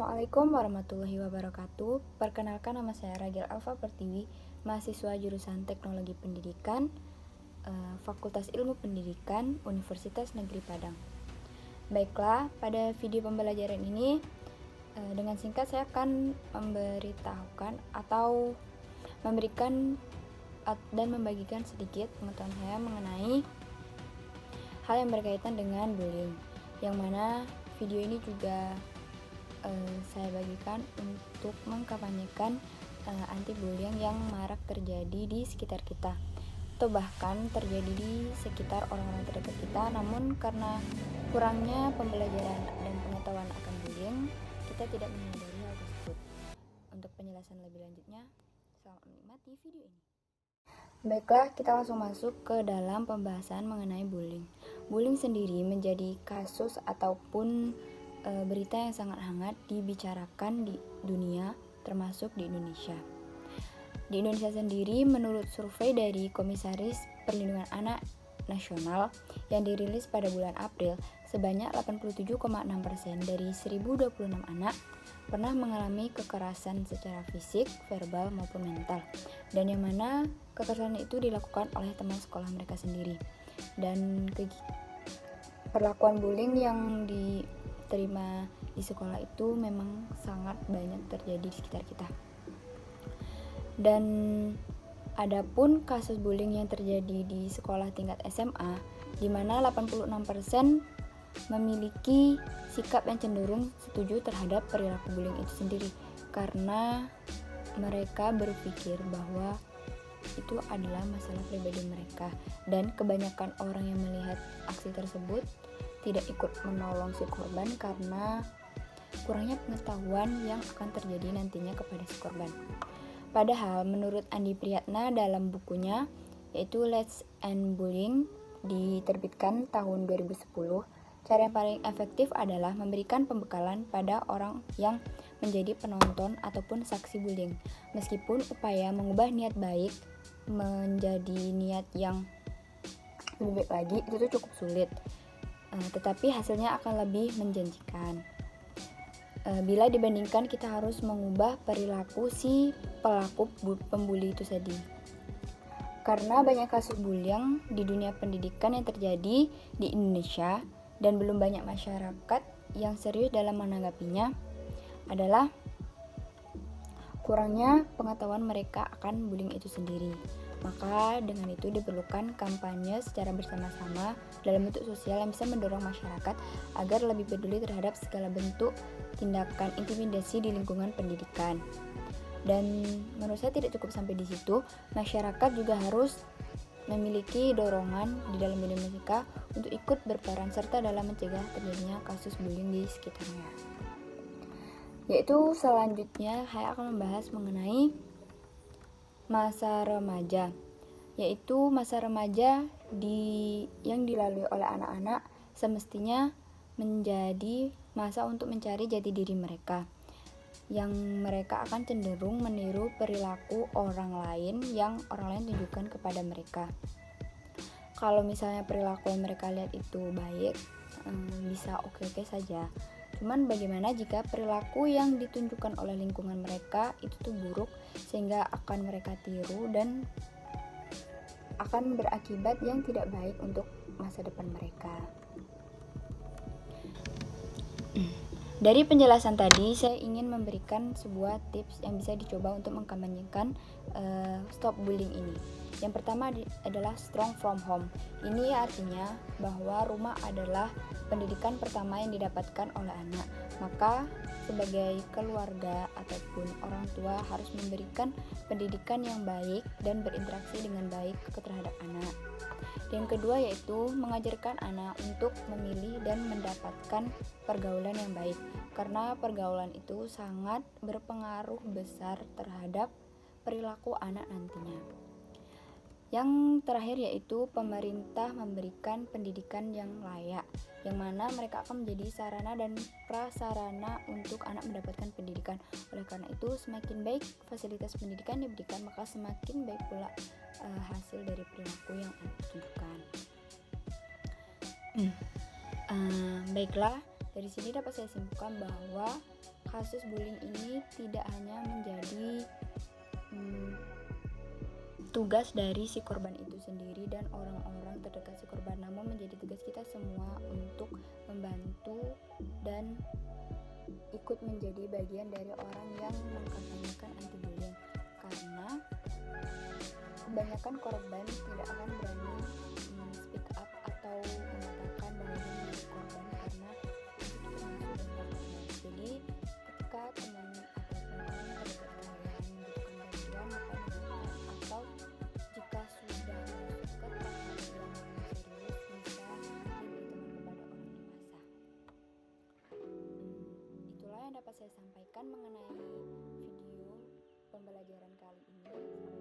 Assalamualaikum warahmatullahi wabarakatuh. Perkenalkan, nama saya Ragil Alfa Pertiwi, mahasiswa jurusan Teknologi Pendidikan, Fakultas Ilmu Pendidikan, Universitas Negeri Padang. Baiklah, pada video pembelajaran ini dengan singkat saya akan memberitahukan atau memberikan dan membagikan sedikit pengetahuan saya mengenai hal yang berkaitan dengan bullying, yang mana video ini juga saya bagikan untuk mengkampanyekan anti bullying yang marak terjadi di sekitar kita, atau bahkan terjadi di sekitar orang-orang terdekat kita. Namun karena kurangnya pembelajaran dan pengetahuan akan bullying, kita tidak menyadari hal tersebut. Untuk penjelasan lebih lanjutnya, selamat menikmati video ini. Baiklah, kita langsung masuk ke dalam pembahasan mengenai bullying. Bullying sendiri menjadi kasus ataupun berita yang sangat hangat dibicarakan di dunia, termasuk di Indonesia. Di Indonesia sendiri, menurut survei dari Komisaris Perlindungan Anak Nasional yang dirilis pada bulan April, sebanyak 87,6% dari 1026 anak pernah mengalami kekerasan secara fisik, verbal, maupun mental, dan yang mana kekerasan itu dilakukan oleh teman sekolah mereka sendiri. Dan perlakuan bullying yang diterima di sekolah itu memang sangat banyak terjadi di sekitar kita. Dan adapun kasus bullying yang terjadi di sekolah tingkat SMA, di mana 86% memiliki sikap yang cenderung setuju terhadap perilaku bullying itu sendiri, karena mereka berpikir bahwa itu adalah masalah pribadi mereka, dan kebanyakan orang yang melihat aksi tersebut tidak ikut menolong si korban karena kurangnya pengetahuan yang akan terjadi nantinya kepada si korban. Padahal menurut Andi Priyatna dalam bukunya yaitu Let's End Bullying diterbitkan tahun 2010, cara yang paling efektif adalah memberikan pembekalan pada orang yang menjadi penonton ataupun saksi bullying. Meskipun upaya mengubah niat baik menjadi niat yang lebih baik lagi itu tuh cukup sulit, tetapi hasilnya akan lebih menjanjikan bila dibandingkan kita harus mengubah perilaku si pelaku pembuli itu tadi. Karena banyak kasus bullying di dunia pendidikan yang terjadi di Indonesia dan belum banyak masyarakat yang serius dalam menanggapinya, adalah kurangnya pengetahuan mereka akan bullying itu sendiri. Maka dengan itu diperlukan kampanye secara bersama-sama dalam bentuk sosial yang bisa mendorong masyarakat agar lebih peduli terhadap segala bentuk tindakan intimidasi di lingkungan pendidikan. Dan menurut saya tidak cukup sampai di situ, masyarakat juga harus memiliki dorongan di dalam diri mereka untuk ikut berperan serta dalam mencegah terjadinya kasus bullying di sekitarnya. Yaitu selanjutnya saya akan membahas mengenai masa remaja, yaitu masa remaja yang dilalui oleh anak-anak semestinya menjadi masa untuk mencari jati diri mereka, yang mereka akan cenderung meniru perilaku orang lain yang orang lain tunjukkan kepada mereka. Kalau misalnya perilaku yang mereka lihat itu baik, bisa oke-oke saja. Cuman bagaimana jika perilaku yang ditunjukkan oleh lingkungan mereka itu tuh buruk, sehingga akan mereka tiru dan akan berakibat yang tidak baik untuk masa depan mereka. Dari penjelasan tadi, saya ingin memberikan sebuah tips yang bisa dicoba untuk mengkampanyekan stop bullying ini. Yang pertama adalah strong from home. Ini artinya bahwa rumah adalah pendidikan pertama yang didapatkan oleh anak. Maka sebagai keluarga ataupun orang tua harus memberikan pendidikan yang baik dan berinteraksi dengan baik terhadap anak. Yang kedua yaitu mengajarkan anak untuk memilih dan mendapatkan pergaulan yang baik, karena pergaulan itu sangat berpengaruh besar terhadap perilaku anak nantinya. Yang terakhir yaitu pemerintah memberikan pendidikan yang layak, yang mana mereka akan menjadi sarana dan prasarana untuk anak mendapatkan pendidikan. Oleh karena itu, semakin baik fasilitas pendidikan diberikan, maka semakin baik pula hasil dari perilaku yang anak tunjukkan. Baiklah, dari sini dapat saya simpulkan bahwa kasus bullying ini tidak hanya menjadi tugas dari si korban itu sendiri dan orang-orang terdekat si korban, namun menjadi tugas kita semua untuk membantu dan ikut menjadi bagian dari orang yang mengkampanyekan anti bullying, karena kebanyakan korban tidak akan berani speak up atau mengatakan bahwa dia menjadi korban karena itu termasuk dampak korban. Jadi ketika teman ataupun orang terdekat kalian membutuhkan bantuan, maka atau jika sudah masuk ke tahap yang serius, bisa diberi teman kepada orang dewasa. Itulah yang dapat saya sampaikan mengenai video pembelajaran kali ini.